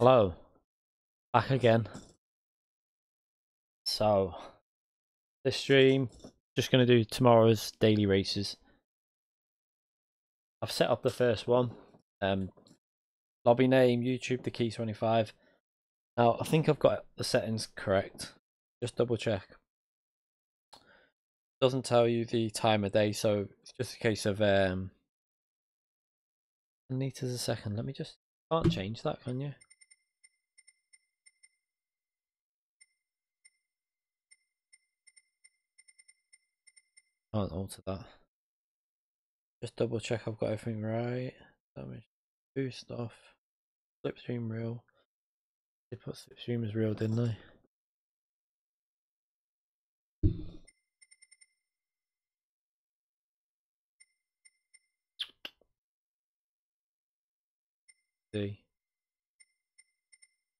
Hello, back again. So, this stream, just going to do tomorrow's daily races. I've set up the first one. Lobby name, YouTube, the key 25. Now, I think I've got the settings correct. Just double check. Doesn't tell you the time of day, so it's just a case of meters a second. Let me just, can't change that, can you? Can't alter that. Just double check I've got everything right. Damage, boost off, slipstream real. They put slipstream as real, didn't they? See.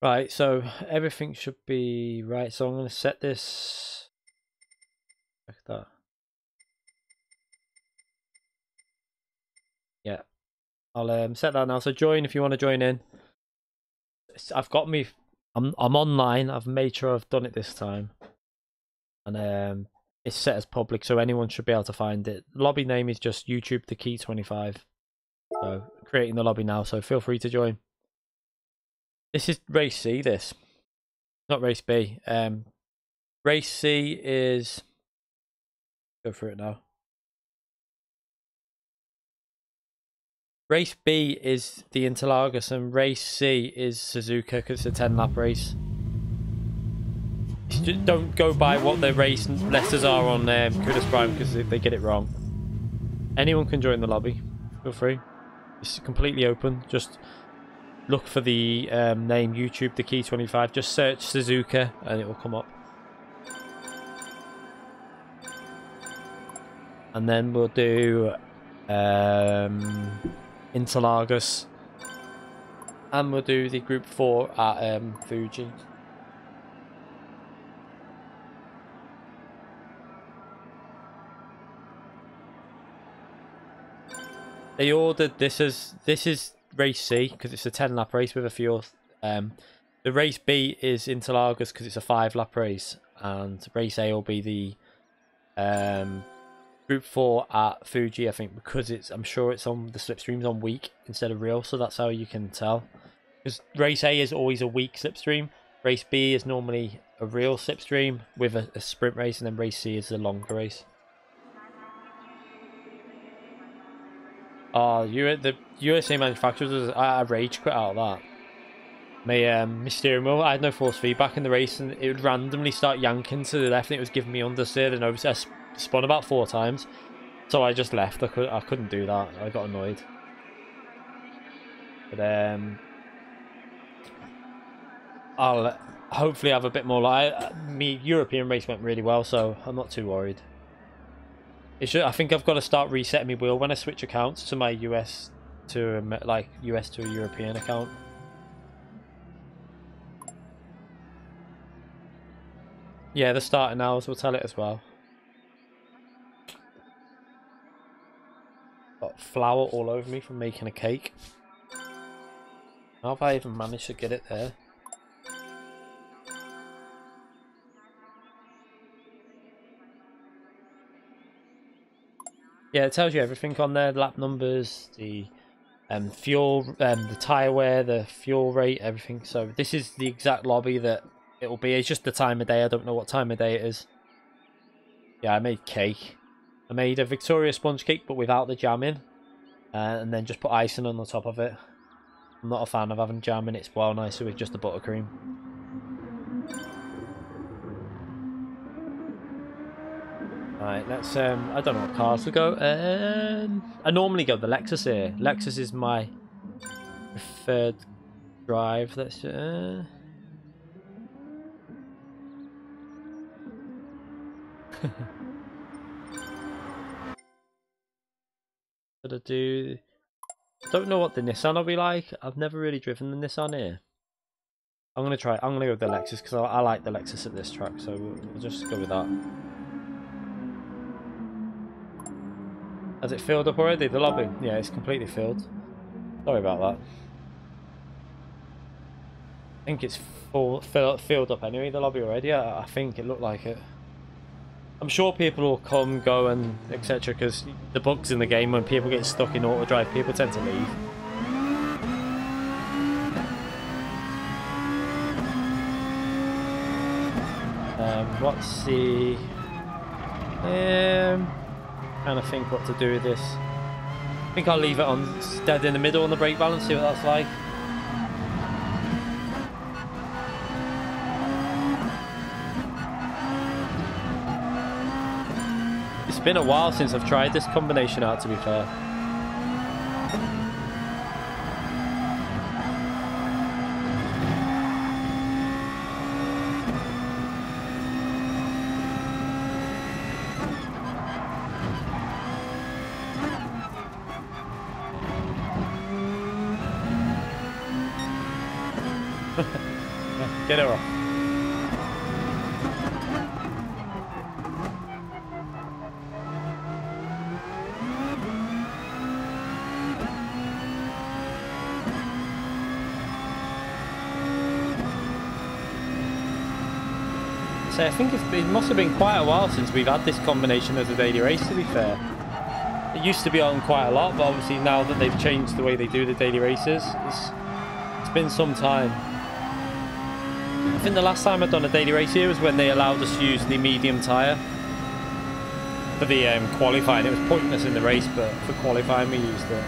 Right, so everything should be right. So I'm going to set this. Check that. Yeah, I'll set that now. So join if you want to join in. I've got me. I'm online. I've made sure I've done it this time, and it's set as public, so anyone should be able to find it. Lobby name is just YouTube the key 25. So creating the lobby now. So feel free to join. This is race C. This, not race B. Race C is. Go for it now. Race B is the Interlagos and race C is Suzuka because it's a 10-lap race. Just don't go by what the race letters are on Kudos Prime because they get it wrong. Anyone can join the lobby. Feel free. It's completely open. Just look for the name YouTube the key 25. Just search Suzuka and it will come up. And then we'll do Interlagos, and we'll do the group 4 at Fuji. They ordered this is race C because it's a 10-lap race with a fuel. The race B is Interlagos because it's a 5-lap race, and race A will be the group 4 at Fuji, I think, because I'm sure it's on the slipstream's on week instead of real, so that's how you can tell. Because race A is always a week slipstream, race B is normally a real slipstream with a sprint race, and then race C is the longer race. Oh, the USA manufacturers, I rage quit out of that. My steering wheel, I had no force feedback in the race, and it would randomly start yanking to the left, and it was giving me understeer and over. I spun about 4 times, so I just left. I couldn't do that. I got annoyed. But I'll hopefully have a bit more light. Me European race went really well, so I'm not too worried. I think I've got to start resetting my wheel when I switch accounts to my US to US to a European account. Yeah, they're starting now, so we'll tell it as well. Got flour all over me from making a cake. How have I even managed to get it there? Yeah, it tells you everything on there, lap numbers, the fuel, the tyre wear, the fuel rate, everything. So this is the exact lobby that it will be. It's just the time of day. I don't know what time of day it is. Yeah, I made cake. I made a Victoria sponge cake, but without the jam in. And then just put icing on the top of it. I'm not a fan of having jam in. It's well nicer with just the buttercream. Right, let's I don't know what cars to go. I normally go the Lexus here. Lexus is my preferred drive. Let's Should I do? Don't know what the Nissan will be like. I've never really driven the Nissan here. I'm gonna try. I'm gonna go with the Lexus because I like the Lexus at this track, so we'll just go with that. Has it filled up already, the lobby? Yeah, it's completely filled. Sorry about that. I think it's filled up anyway, the lobby already. I think it looked like it. I'm sure people will come, go, and etc. Because the bugs in the game, when people get stuck in auto drive, people tend to leave. Let's see. Trying to think what to do with this. I think I'll leave it on dead in the middle on the brake balance, see what that's like. It's been a while since I've tried this combination out, to be fair. Get her off. So I think it must have been quite a while since we've had this combination as a daily race, to be fair. It used to be on quite a lot, but obviously now that they've changed the way they do the daily races, it's been some time. I think the last time I'd done a daily race here was when they allowed us to use the medium tyre for the qualifying. It was pointless in the race, but for qualifying we used it.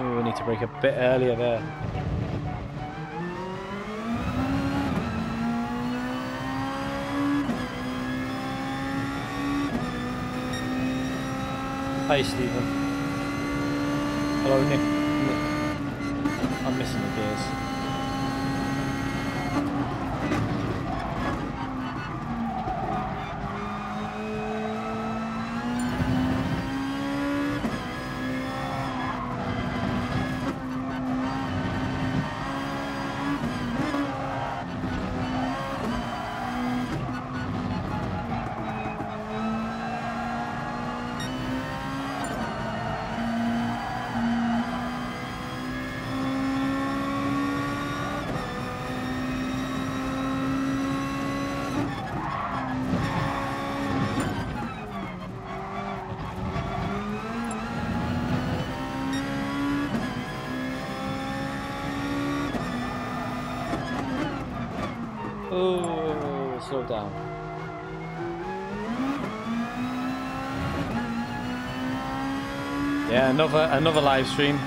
Ooh, we need to brake a bit earlier there. Hi Stephen. Hello Nick. I'm missing the gears. Oh, slow down. Yeah, another live stream.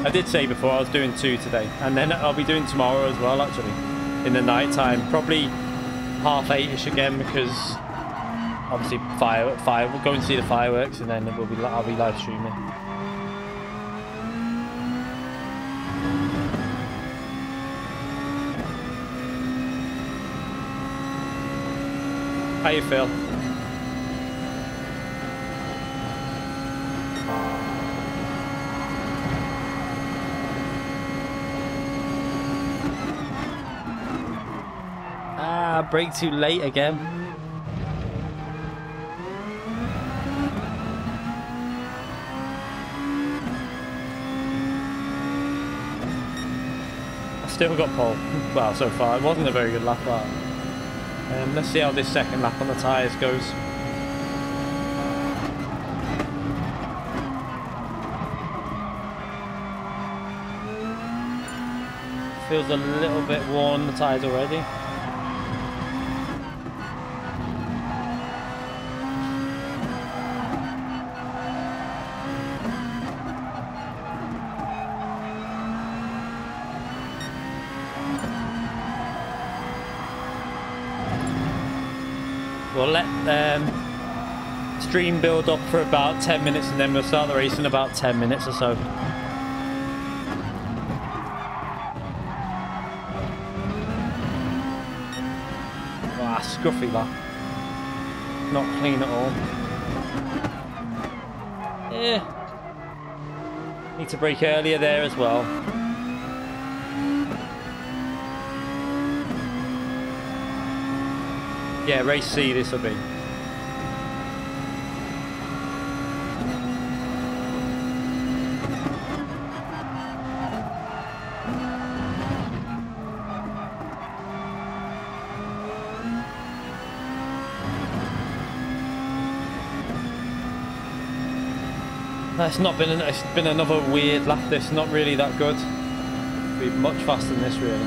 I did say before I was doing 2 today, and then I'll be doing tomorrow as well, actually, in the night time, probably 8:30ish again, because obviously we'll go and see the fireworks, and then I'll be live streaming. How you feel? Ah, brake too late again. I still got pole. Well, so far it wasn't a very good lap, but let's see how this second lap on the tyres goes. Feels a little bit worn on the tyres already. We'll let stream build up for about 10 minutes and then we'll start the race in about 10 minutes or so. Ah, scruffy that. Not clean at all. Yeah. Need to brake earlier there as well. Yeah, race C this will be. It's not been. It's been another weird lap. This not really that good. Be much faster than this, really.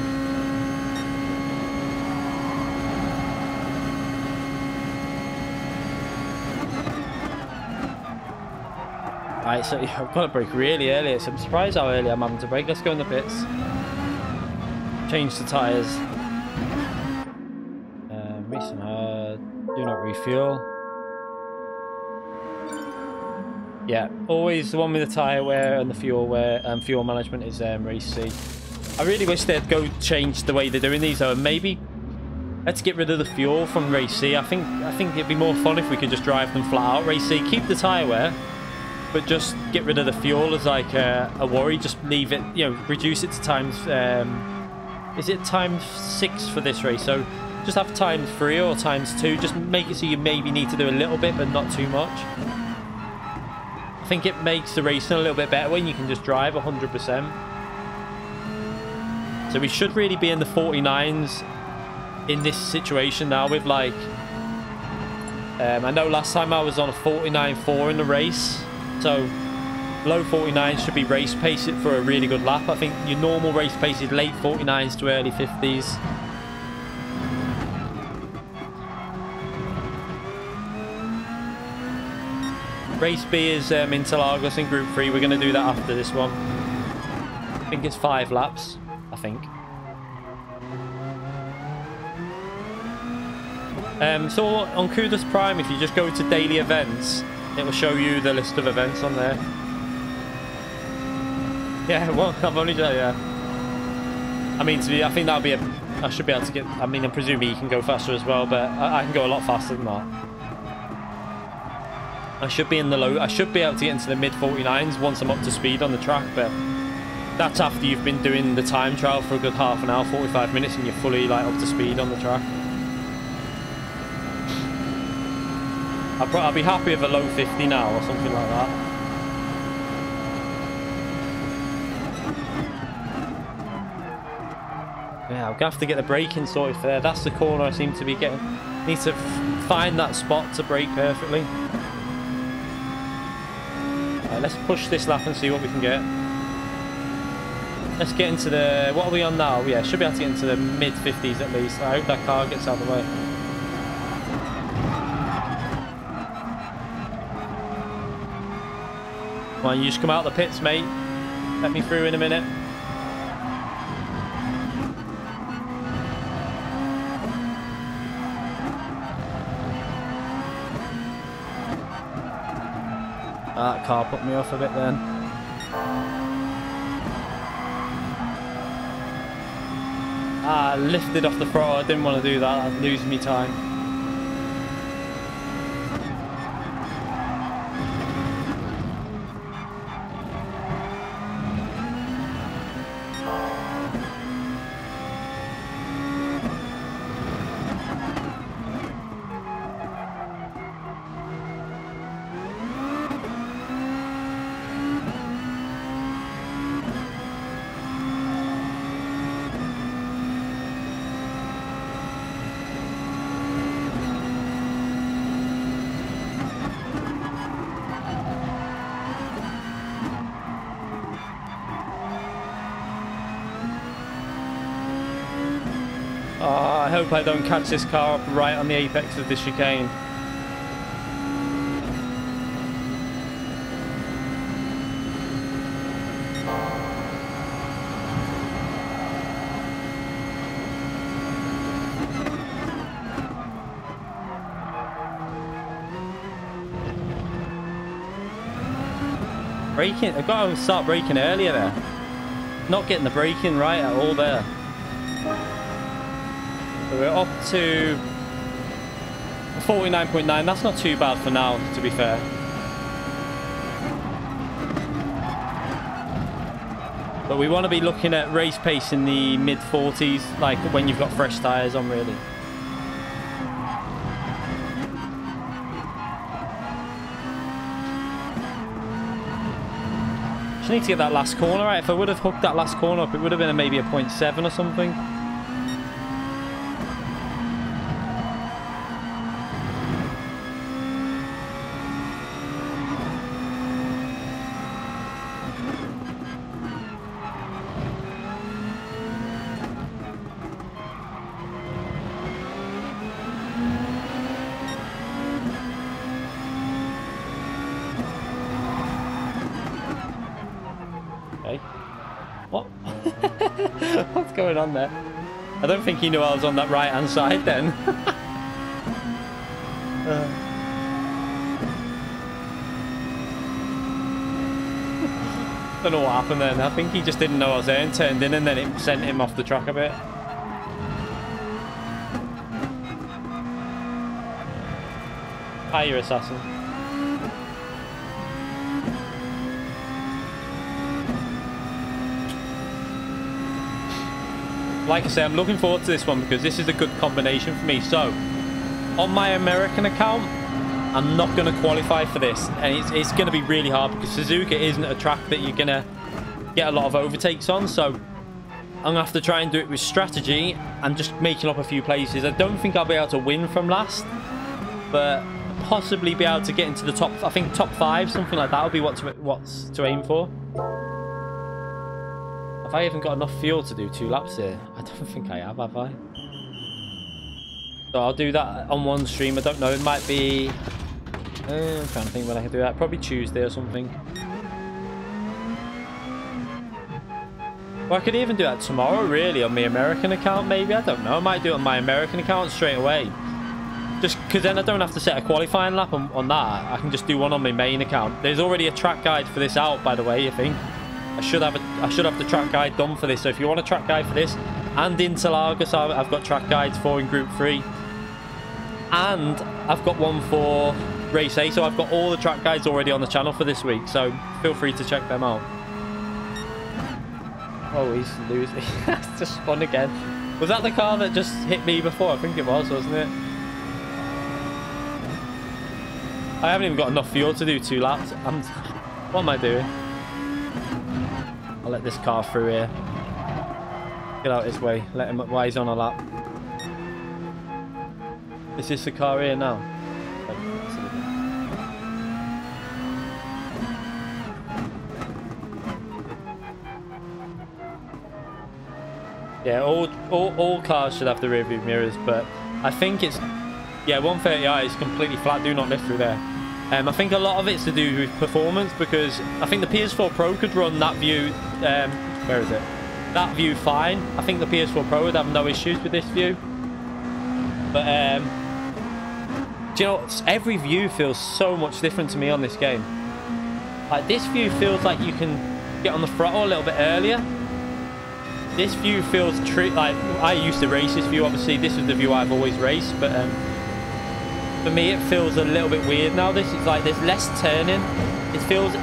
Right, so I've got to brake really early. I'm surprised how early I'm having to brake. Let's go in the pits. Change the tyres. Recent do not refuel. Yeah, always the one with the tyre wear and the fuel wear and fuel management is race C. I really wish they'd go change the way they're doing these though. Maybe let's get rid of the fuel from race C. I think it'd be more fun if we could just drive them flat out race C. Keep the tyre wear, but just get rid of the fuel as like a worry. Just leave it, you know, reduce it to times. Is it times 6 for this race? So just have times 3 or times 2. Just make it so you maybe need to do a little bit, but not too much. I think it makes the racing a little bit better when you can just drive 100%. So we should really be in the 49s in this situation now with like... I know last time I was on a 49.4 in the race. So low 49s should be race pace it for a really good lap. I think your normal race pace is late 49s to early 50s. Race B is Interlagos in Group 3. We're going to do that after this one. I think it's 5 laps, I think. So on Kudos Prime, if you just go to daily events, it will show you the list of events on there. Yeah, well, I've only done, yeah. I mean, I think that'll be I should be able to get, I mean, I'm presuming you can go faster as well, but I can go a lot faster than that. I should be in the low, I should be able to get into the mid 49s once I'm up to speed on the track, but that's after you've been doing the time trial for a good half an hour, 45 minutes, and you're fully like up to speed on the track. I'll be happy with a low 50 now or something like that. Yeah, I'm gonna have to get the braking sorted for there. That's the corner I seem to be getting. Need to find that spot to brake perfectly. Right, let's push this lap and see what we can get. Let's get into the... What are we on now? Yeah, should be able to get into the mid 50s at least. I hope that car gets out of the way. Come on, you just come out the pits, mate. Let me through in a minute. That car put me off a bit then. Ah, lifted off the throttle. I didn't want to do that. I'd lose me time. I hope I don't catch this car up right on the apex of the chicane. Braking, I've got to start braking earlier there. Not getting the braking right at all there. So we're up to 49.9. That's not too bad for now, to be fair. But we want to be looking at race pace in the mid 40s, like when you've got fresh tyres on, really. Just need to get that last corner right. If I would have hooked that last corner up, it would have been maybe a 0.7 or something. Okay. What? What's going on there? I don't think he knew I was on that right-hand side then. Don't know what happened then. I think he just didn't know I was there and turned in, and then it sent him off the track a bit. Hiya, assassin. Like I say, I'm looking forward to this one because this is a good combination for me. So, on my American account, I'm not going to qualify for this. And it's going to be really hard because Suzuka isn't a track that you're going to get a lot of overtakes on. So, I'm going to have to try and do it with strategy and just making up a few places. I don't think I'll be able to win from last, but possibly be able to get into the top, I think top 5, something like that would be what's to aim for. Have I even got enough fuel to do 2 laps here? I don't think I have I? So I'll do that on one stream. I don't know, it might be... I'm trying to think when I can do that. Probably Tuesday or something. Well, I could even do that tomorrow, really, on my American account, maybe. I don't know. I might do it on my American account straight away. Just because then I don't have to set a qualifying lap on that. I can just do one on my main account. There's already a track guide for this out, by the way, I think. I should have the track guide done for this. So if you want a track guide for this, and Interlagos, I've got track guides for in Group 3. And I've got one for Race A. So I've got all the track guides already on the channel for this week. So feel free to check them out. Oh, he's losing. That's just fun again. Was that the car that just hit me before? I think it was, wasn't it? I haven't even got enough fuel to do 2 laps. What am I doing? I'll let this car through here. Get out his way. Let him while he's on a lap. Is this the car here now? Yeah, all cars should have the rear view mirrors, but I think it's... Yeah, 130i is completely flat. Do not lift through there. I think a lot of it's to do with performance because I think the PS4 Pro could run that view. Where is it? That view fine. I think the PS4 Pro would have no issues with this view. But do you know what? Every view feels so much different to me on this game. Like this view feels like you can get on the throttle a little bit earlier. This view feels like I used to race this view. Obviously, this is the view I've always raced, but. For me, it feels a little bit weird now. This is like there's less turning. It feels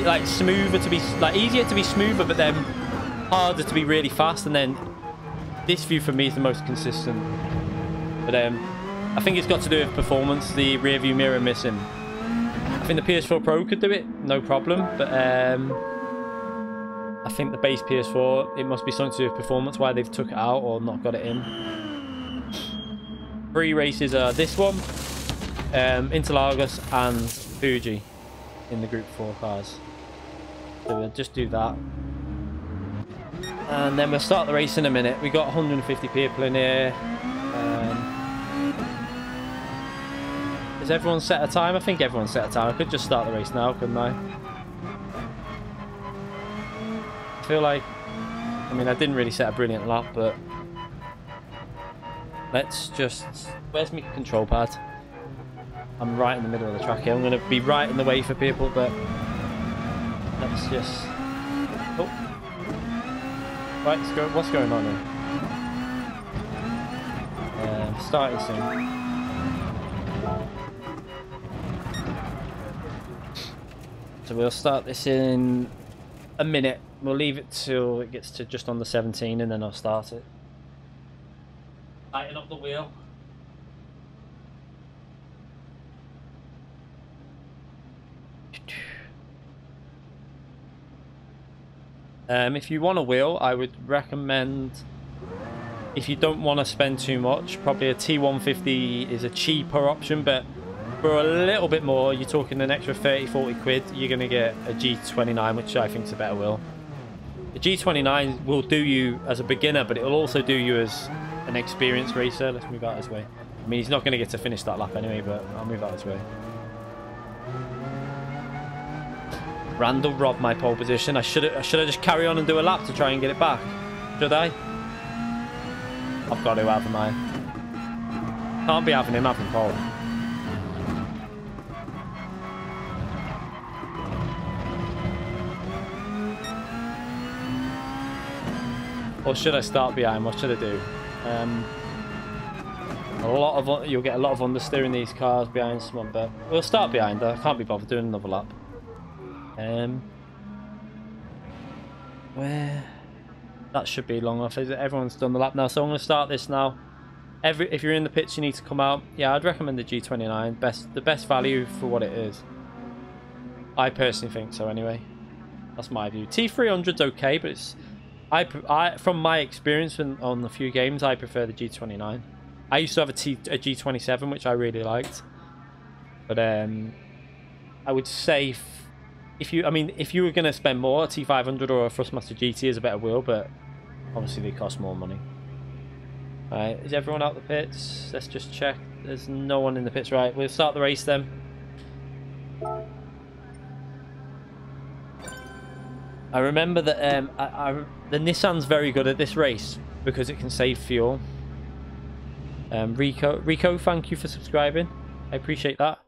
like smoother to be easier to be smoother, but then harder to be really fast. And then this view for me is the most consistent. But I think it's got to do with performance. The rear view mirror missing. I think the PS4 Pro could do it, no problem. But I think the base PS4, it must be something to do with performance. Why they've took it out or not got it in. 3 races are this one. Interlagos and Fuji in the Group 4 cars. So we'll just do that. And then we'll start the race in a minute. We got 150 people in here. Is everyone set a time? I think everyone's set a time. I could just start the race now, couldn't I? I feel like... I mean, I didn't really set a brilliant lap, but... Let's just... Where's my control pad? I'm right in the middle of the track here. I'm going to be right in the way for people, but let's just... Oh. Right, what's going on here? Starting soon. So we'll start this in a minute. We'll leave it till it gets to just under 17 and then I'll start it. Tighten up the wheel. If you want a wheel, I would recommend, if you don't want to spend too much, probably a T150 is a cheaper option, but for a little bit more, you're talking an extra 30-40 quid, you're going to get a G29, which I think is a better wheel. The G29 will do you as a beginner, but it will also do you as an experienced racer. Let's move out his way. I mean, he's not going to get to finish that lap anyway, but I'll move out his way. Randall robbed my pole position. I should have just carry on and do a lap to try and get it back. Should I? I've got to, haven't I? Can't be having him having pole. Or should I start behind? What should I do? You'll get a lot of understeer in these cars behind someone, but we'll start behind. I can't be bothered doing another lap. Where? That should be long enough. Everyone's done the lap now, so I'm going to start this now. If you're in the pits, you need to come out. Yeah, I'd recommend the G29. The best value for what it is. I personally think so. Anyway, that's my view. T300's okay, but it's from my experience on a few games, I prefer the G29. I used to have a G27, which I really liked, but I would say if you were going to spend more, a T500 or a Thrustmaster GT is a better wheel, but obviously they cost more money. Alright, is everyone out the pits? Let's just check. There's no one in the pits. Right, we'll start the race then. I remember that the Nissan's very good at this race because it can save fuel. Rico, thank you for subscribing. I appreciate that.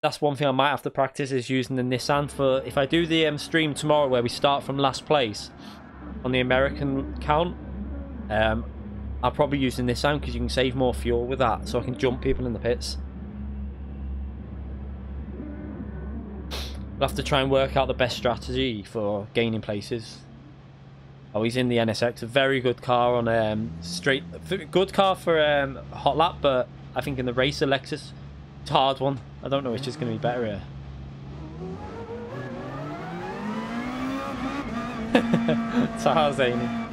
That's one thing I might have to practice, is using the Nissan for if I do the stream tomorrow where we start from last place on the American count. I'll probably use the Nissan because you can save more fuel with that, so I can jump people in the pits. I'll have to try and work out the best strategy for gaining places. Oh, he's in the NSX, a very good car on good car for a hot lap, but I think in the race, a Lexus, it's a hard one. I don't know which is going to be better here. Tarzani.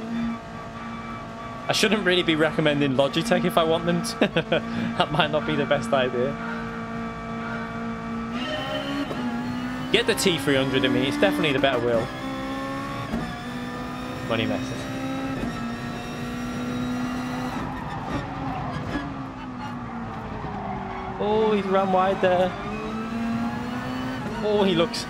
I shouldn't really be recommending Logitech if I want them to. That might not be the best idea. Get the T300 in me, it's definitely the better wheel. Money messes. Oh, he's ran wide there. Oh, he looks...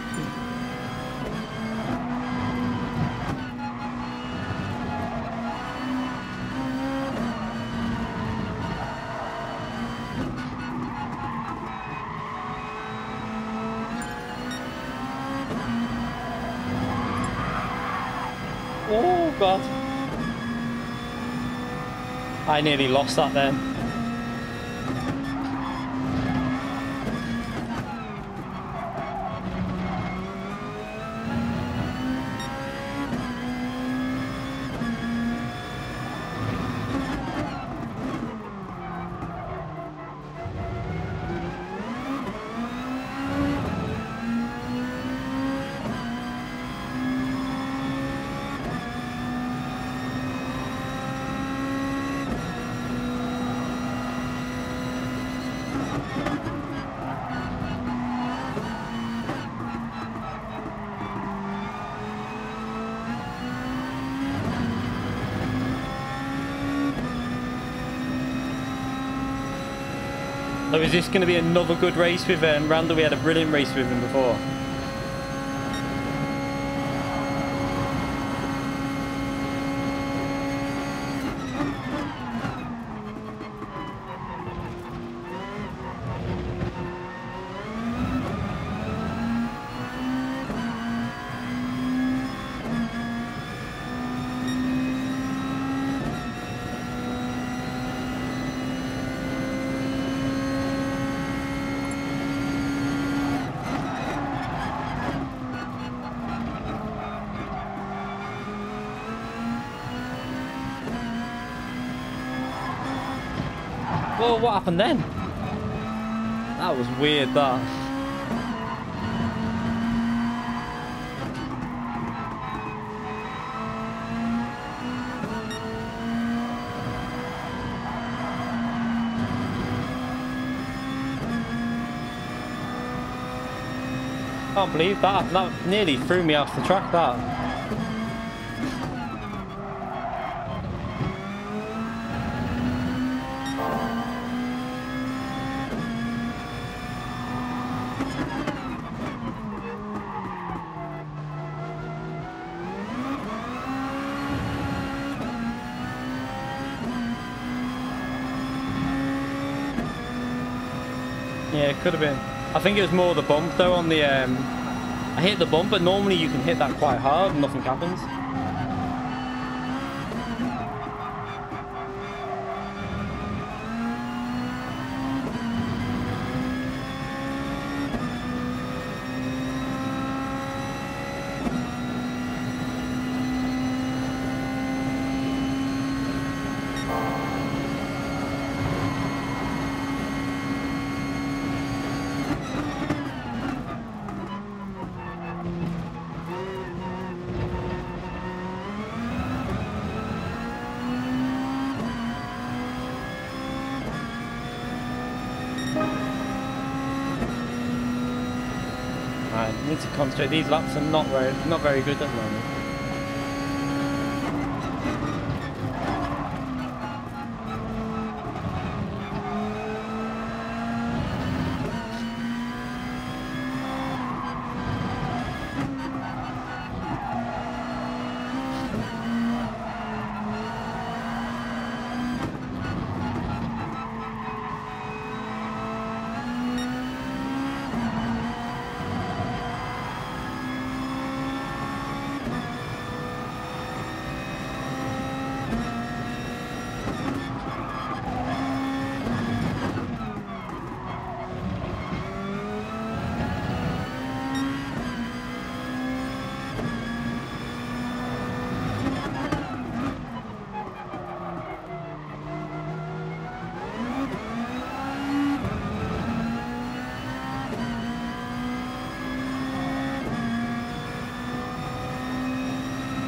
Oh god. I nearly lost that then. So is this going to be another good race with Randall? We had a brilliant race with him before. Whoa, what happened then? That was weird, that. Can't believe that. That nearly threw me off the track, that. Yeah, it could have been. I think it was more the bump though on the I hit the bump, but normally you can hit that quite hard and nothing happens. I need to concentrate. These laps are not very good at the moment.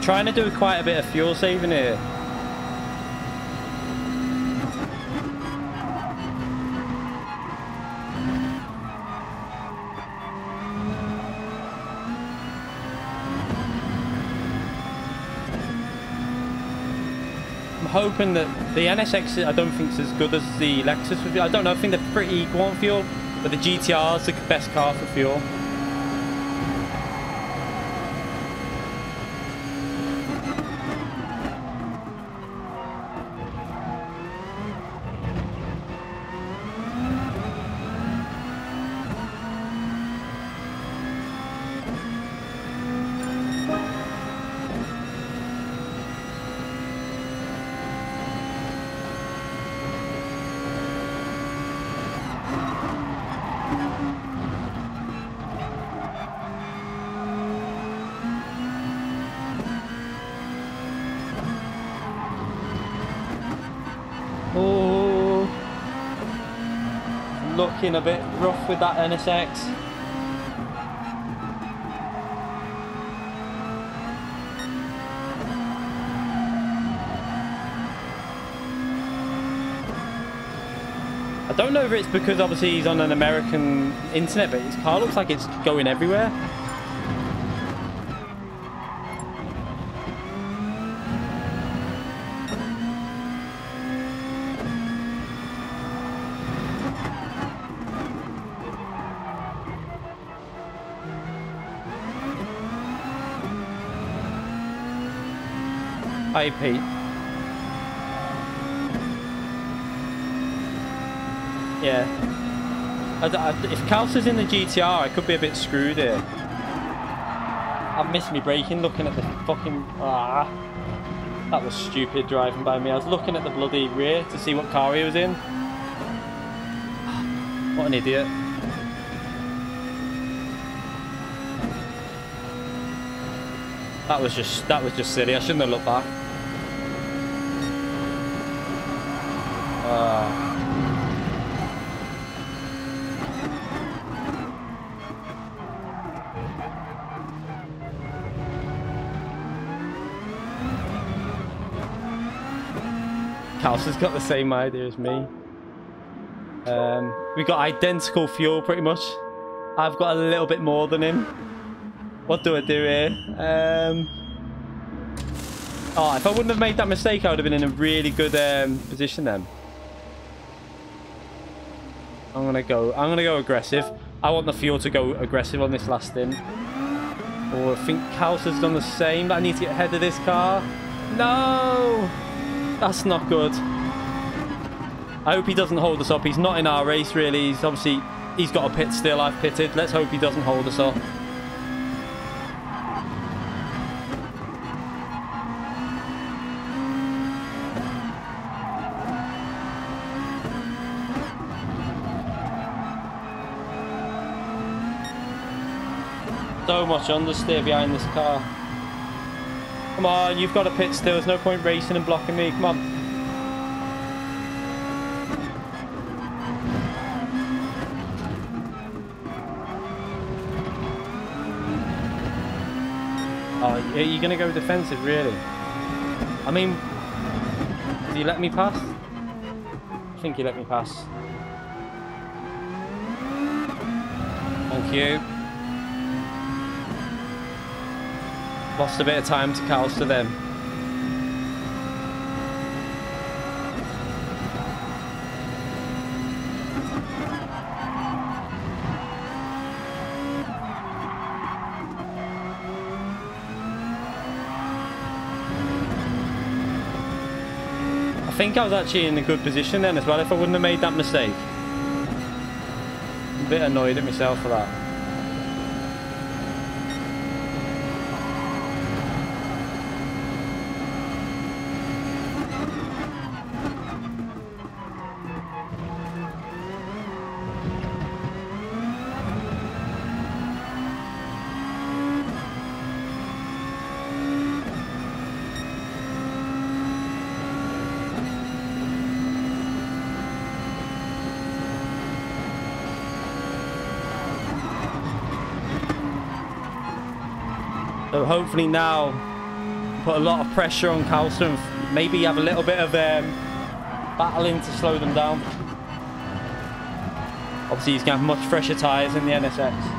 Trying to do quite a bit of fuel saving here. I'm hoping that the NSX, I don't think is as good as the Lexus. I don't know, I think they're pretty equal on fuel, but the GTR is the best car for fuel. Oh, looking a bit rough with that NSX. I don't know if it's because obviously he's on an American internet, but his car looks like it's going everywhere. Hi, Pete. Yeah. If Kals is in the GTR, I could be a bit screwed here. I've missed me braking looking at the fucking... that was stupid driving by me. I was looking at the bloody rear to see what car he was in. What an idiot. That was just silly. I shouldn't have looked back. Kals has got the same idea as me. We got identical fuel pretty much. I've got a little bit more than him. What do I do here? Oh, if I wouldn't have made that mistake, I would have been in a really good position then. I'm gonna go aggressive. I want the fuel to go aggressive on this last stint. Oh, I think Kals has done the same. I need to get ahead of this car. No! That's not good. I hope he doesn't hold us up. He's not in our race, really. He's obviously He's got a pit still. I've pitted. Let's hope he doesn't hold us up. So much understeer behind this car. Come on, you've got a pit still. There's no point racing and blocking me. Come on. Oh, are you going to go defensive, really? I mean, do you let me pass? I think you let me pass. Thank you. Lost a bit of time to Calster then. I think I was actually in a good position then as well if I wouldn't have made that mistake. I'm a bit annoyed at myself for that. So hopefully now put a lot of pressure on Calster and maybe have a little bit of battling to slow them down. Obviously he's going to have much fresher tyres in the NSX.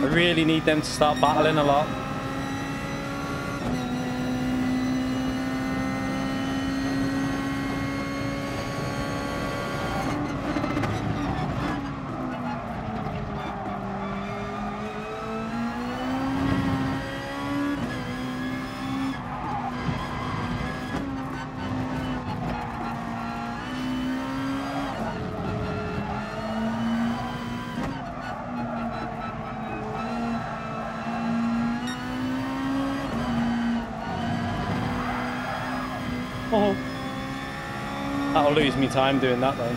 I really need them to start battling a lot. Oh, that'll lose me time doing that though.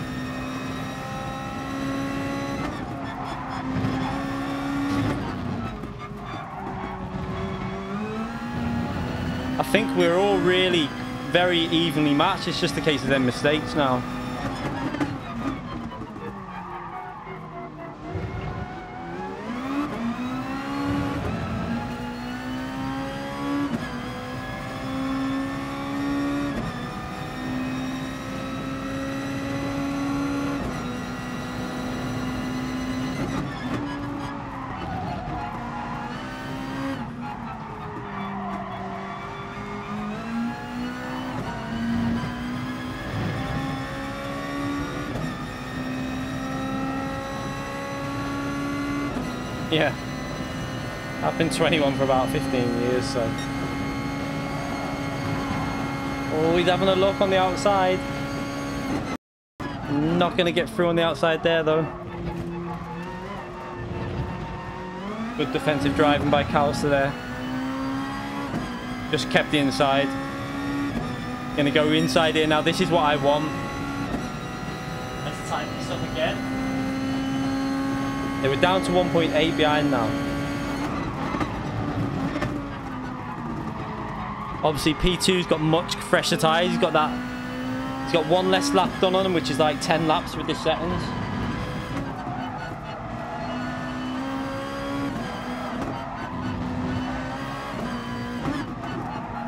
I think we're all really very evenly matched. It's just a case of them mistakes now. Yeah, I've been 21 for about 15 years, so Oh, he's having a look on the outside. Not going to get through on the outside there, though. Good defensive driving by Callister there. Just kept the inside. Going to go inside here now. This is what I want. Let's tighten this up again. They were down to 1.8 behind now. Obviously, P2's got much fresher tyres. He's got that. He's got one less lap done on him, which is like 10 laps with the settings.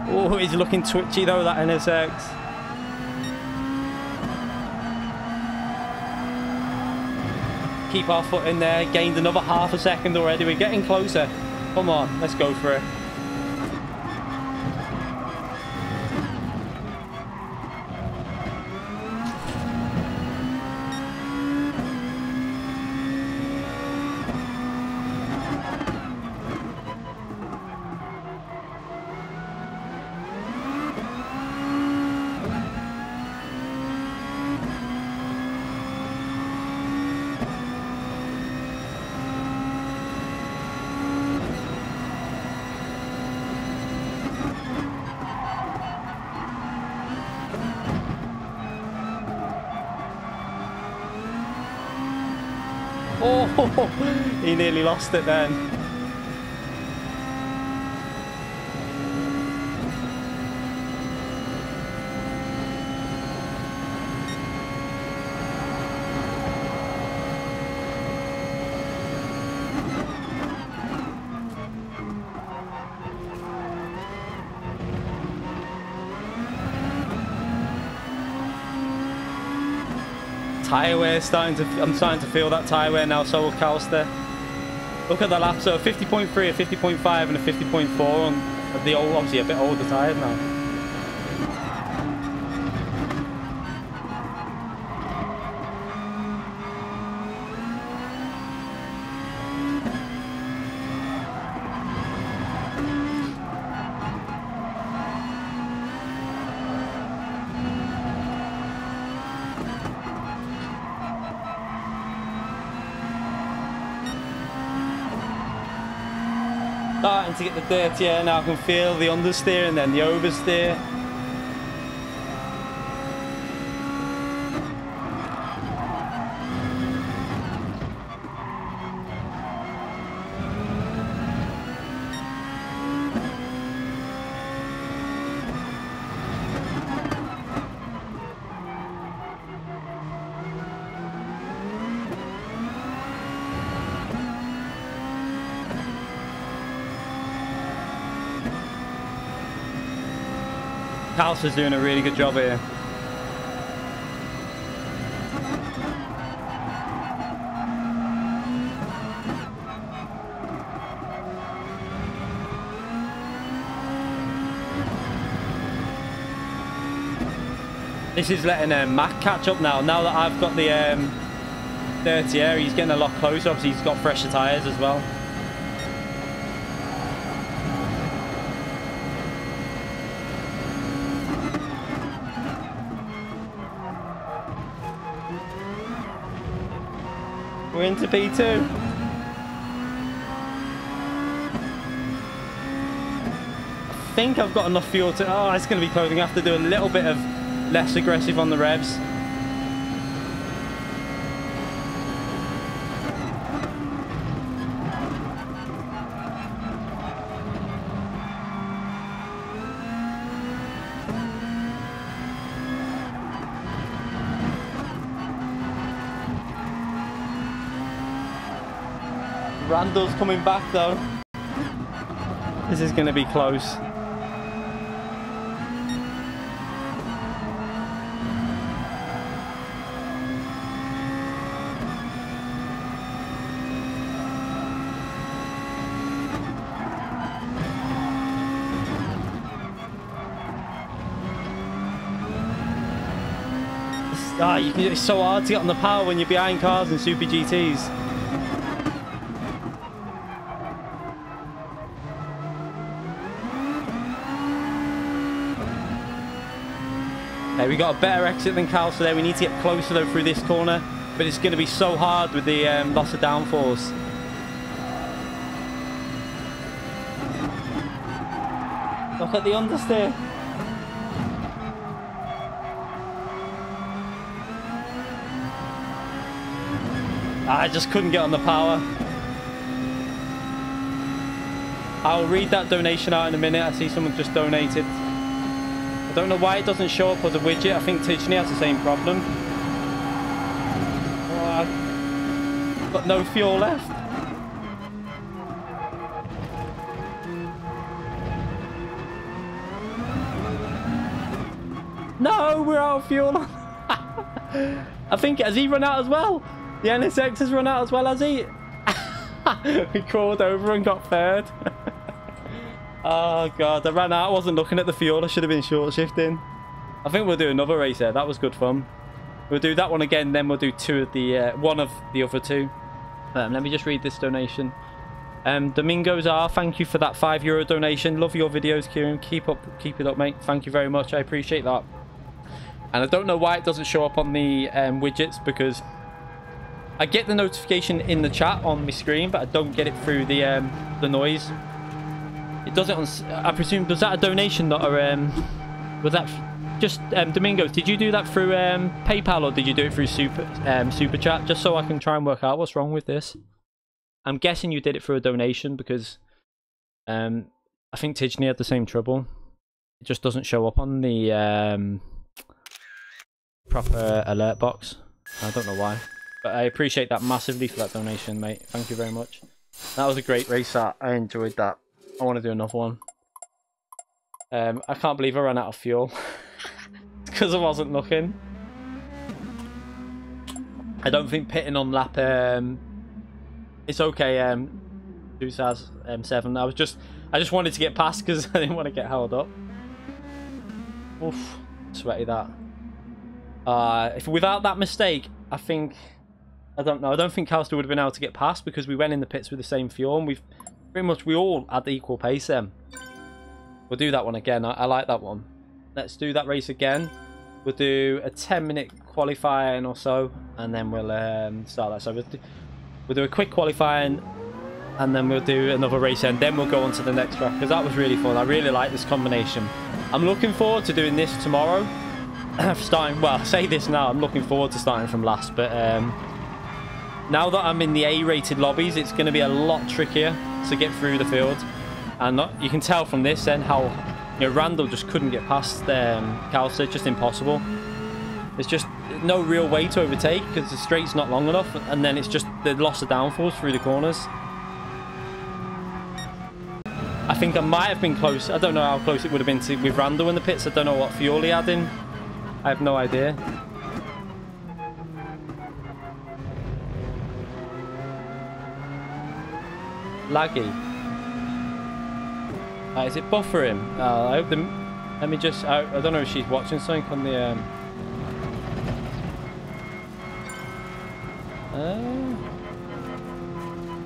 Oh, he's looking twitchy though, that NSX. Keep our foot in there. Gained another half a second already. We're getting closer. Come on, let's go for it. Oh, he nearly lost it then. Tyre wear I'm starting to feel that tyre wear now, so will Callister. Look at the laps, so a 50.3, a 50.5 and a 50.4 on the old, obviously a bit older tyres now. Starting to get the dirty air now. I can feel the understeer and then the oversteer. Callister's doing a really good job here. This is letting Mac catch up now. Now that I've got the dirty air, he's getting a lot closer. Obviously, he's got fresher tyres as well. We're into P2. I think I've got enough fuel to... Oh, it's going to be close. I'm going to have to do a little bit of less aggressive on the revs. Randall's coming back though. This is going to be close. It's so hard to get on the power when you're behind cars and Super GTs. We got a better exit than Cal today. We need to get closer though through this corner, but it's going to be so hard with the loss of downforce. Look at the understeer. I just couldn't get on the power. I'll read that donation out in a minute. I see someone just donated. I don't know why it doesn't show up as a widget. I think Tijni has the same problem. Oh, I've got no fuel left. No, we're out of fuel. I think, has he run out as well? The NSX has run out as well, has he? We crawled over and got third. Oh god, I ran out. I wasn't looking at the fuel. I should have been short shifting. I think we'll do another race there. That was good fun. We'll do that one again, then we'll do one of the other two. Let me just read this donation. Domingos R, thank you for that €5 donation. Love your videos, Kieran. Keep it up, mate. Thank you very much. I appreciate that. And I don't know why it doesn't show up on the widgets, because I get the notification in the chat on my screen, but I don't get it through the noise. It does it on, I presume, was that a donation, not a, was that just, Domingos, did you do that through PayPal, or did you do it through Super Chat? Just so I can try and work out what's wrong with this. I'm guessing you did it through a donation, because I think Tijni had the same trouble. It just doesn't show up on the proper alert box. I don't know why. But I appreciate that massively for that donation, mate. Thank you very much. That was a great race. I enjoyed that. I want to do another one. I can't believe I ran out of fuel. Because I wasn't looking. I don't think pitting on lap... it's okay, 2007. I just wanted to get past because I didn't want to get held up. Oof. Sweaty that. If without that mistake, I don't know. I don't think Calster would have been able to get past, because we went in the pits with the same fuel, and we all had the equal pace then. We'll do that one again. I like that one. Let's do that race again. We'll do a 10-minute qualifying or so, and then we'll start that. So we'll do a quick qualifying, and then we'll do another race, and then we'll go on to the next track, because that was really fun. I really like this combination. I'm looking forward to doing this tomorrow. Well, I say this now, I'm looking forward to starting from last, but now that I'm in the A-rated lobbies, it's going to be a lot trickier to get through the field. And you can tell from this then how, you know, Randall just couldn't get past Calster. It's just impossible. There's just no real way to overtake because the straight's not long enough, and then it's just the loss of downforce through the corners. I think I might have been close. I don't know how close it would have been with Randall in the pits. I don't know what fuel he had in. I have no idea. Laggy. Is it buffering? I hope let me just... I don't know if she's watching something on the...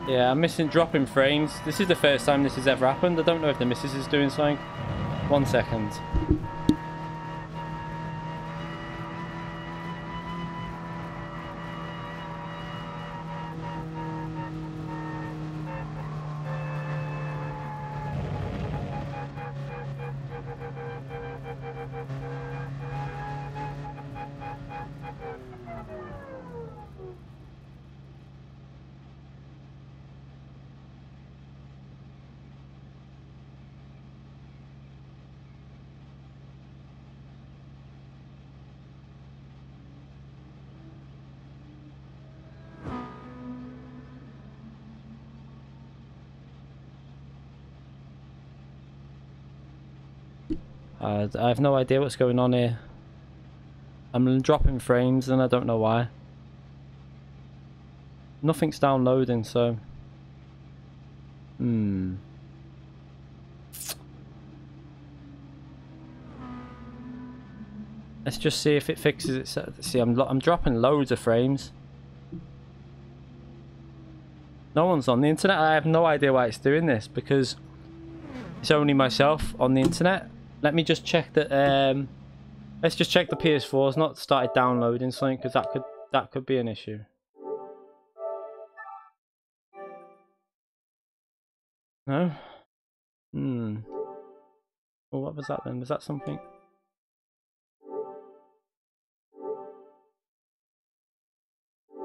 yeah, I'm missing dropping frames. This is the first time this has ever happened. I don't know if the missus is doing something. 1 second. I have no idea what's going on here. I'm dropping frames and I don't know why. Nothing's downloading, so... Let's just see if it fixes it. See, I'm dropping loads of frames. No one's on the internet. I have no idea why it's doing this, because it's only myself on the internet. Let me just check that Let's just check the PS4. It's not started downloading something, because that could be an issue. No? Well, what was that then? Was that something?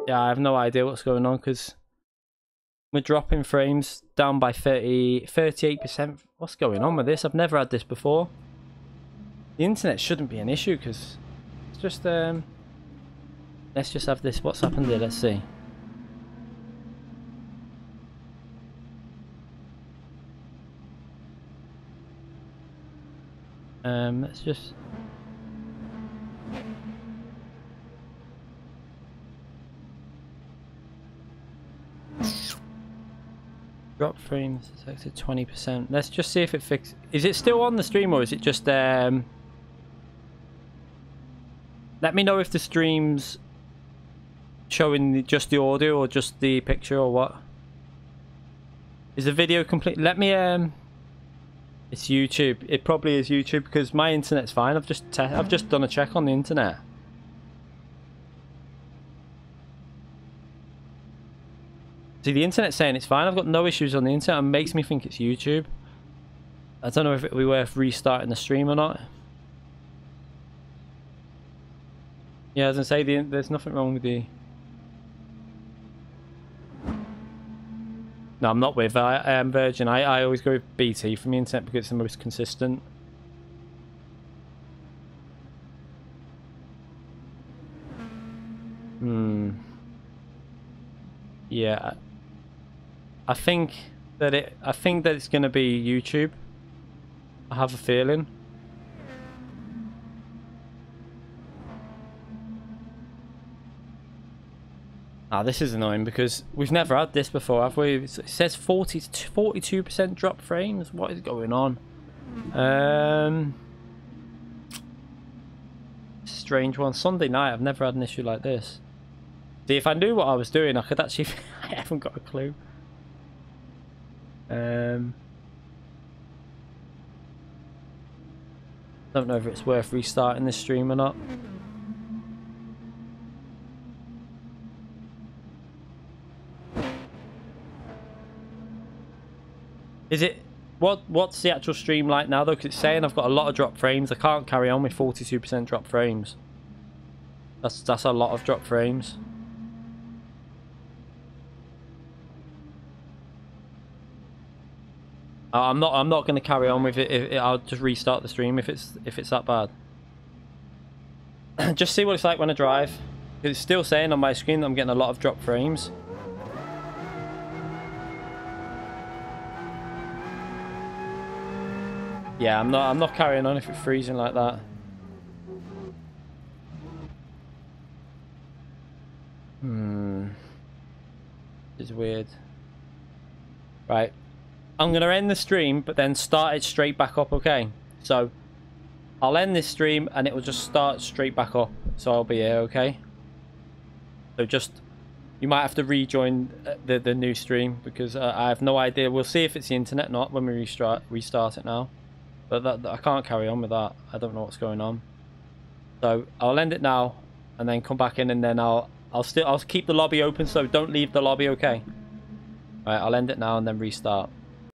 Yeah, I have no idea what's going on, because we're dropping frames down by 38%. What's going on with this? I've never had this before. The internet shouldn't be an issue, because it's just let's just have this. What's happened here? Let's see. Let's just drop frames detected 20%. Let's just see if it fixes. Is it still on the stream, or is it just let me know if the stream's showing just the audio or just the picture, or what. Is the video complete? Let me it's YouTube. It probably is YouTube, because my internet's fine. I've just done a check on the internet. See, the internet's saying it's fine. I've got no issues on the internet. It makes me think it's YouTube. I don't know if it would be worth restarting the stream or not. Yeah, as I say, there's nothing wrong with the... No, I'm not with Virgin. I always go with BT from the internet because it's the most consistent. Yeah, I think that it's going to be YouTube. I have a feeling. Ah, this is annoying because we've never had this before, have we? It says 42% drop frames. What is going on? Strange one. Sunday night, I've never had an issue like this. See, if I knew what I was doing, I could actually... I haven't got a clue. Don't know if it's worth restarting this stream or not. Is it... What's the actual stream like now, though? Because it's saying I've got a lot of drop frames. I can't carry on with 42% drop frames. That's a lot of drop frames. I'm not going to carry on with it. I'll just restart the stream if it's that bad. Just see what it's like when I drive. It's still saying on my screen that I'm getting a lot of drop frames. Yeah, I'm not carrying on if it's freezing like that. It's weird. Right. I'm going to end the stream, but then start it straight back up, okay? So, I'll end this stream, and it will just start straight back up. So, I'll be here, okay? So, just... You might have to rejoin the new stream, because I have no idea. We'll see if it's the internet or not when we restart it now. But I can't carry on with that. I don't know what's going on. So, I'll end it now, and then come back in, and then I'll keep the lobby open, so don't leave the lobby, okay? Alright, I'll end it now, and then restart.